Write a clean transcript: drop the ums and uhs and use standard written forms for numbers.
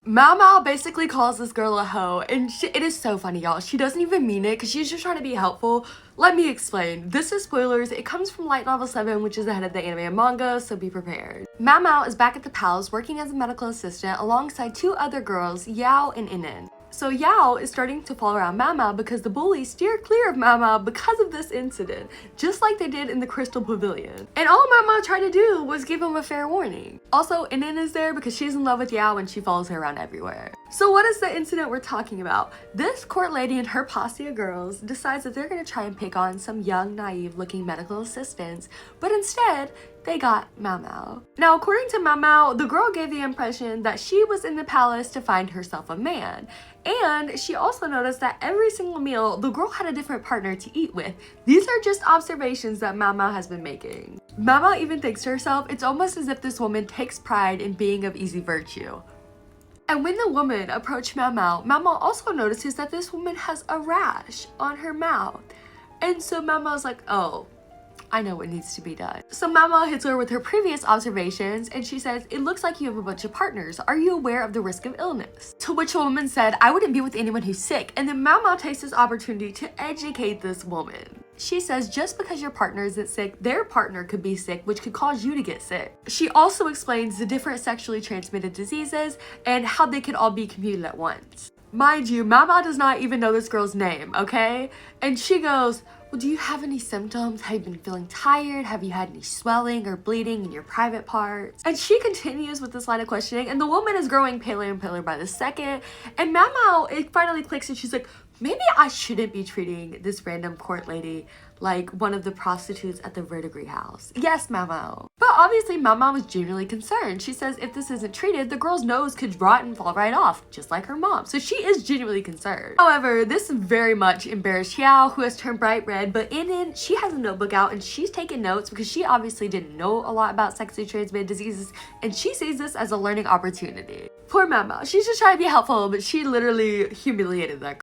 Maomao basically calls this girl a hoe, and it is so funny, y'all. She doesn't even mean it because she's just trying to be helpful. Let me explain. This is spoilers. It comes from light novel 7, which is the head of the anime and manga, so be prepared. Maomao is back at the palace working as a medical assistant alongside two other girls, Yao and Inen. So Yao is starting to follow around Maomao because the bullies steer clear of Maomao because of this incident, just like they did in the Crystal Pavilion. And all Maomao tried to do was give him a fair warning. Also, Inen is there because she's in love with Yao and she follows her around everywhere. So what is the incident we're talking about? This court lady and her posse of girls decides that they're gonna try and pick on some young, naive looking medical assistants, but instead, they got Maomao. Now, according to Maomao, the girl gave the impression that she was in the palace to find herself a man. And she also noticed that every single meal, the girl had a different partner to eat with. These are just observations that Maomao has been making. Maomao even thinks to herself, it's almost as if this woman takes pride in being of easy virtue. And when the woman approached Maomao, Maomao also notices that this woman has a rash on her mouth. And so Maomao's like, oh, I know what needs to be done. So Maomao hits her with her previous observations and she says, it looks like you have a bunch of partners. Are you aware of the risk of illness? To which a woman said, I wouldn't be with anyone who's sick. And then Maomao takes this opportunity to educate this woman. She says just because your partner isn't sick, their partner could be sick, which could cause you to get sick. She also explains the different sexually transmitted diseases and how they could all be commuted at once. Mind you, Maomao does not even know this girl's name, okay? And she goes, well, do you have any symptoms? Have you been feeling tired? Have you had any swelling or bleeding in your private parts? And she continues with this line of questioning, and the woman is growing paler and paler by the second. And Maomao, it finally clicks and she's like, maybe I shouldn't be treating this random court lady like one of the prostitutes at the verdigris house. Yes, Maomao. But obviously Maomao was genuinely concerned. She says if this isn't treated, the girl's nose could rot and fall right off, just like her mom. So she is genuinely concerned. However, this very much embarrassed Xiao, who has turned bright red, but Inen, she has a notebook out and she's taking notes because she obviously didn't know a lot about sexually transmitted diseases, and she sees this as a learning opportunity. Poor Maomao, she's just trying to be helpful, but she literally humiliated that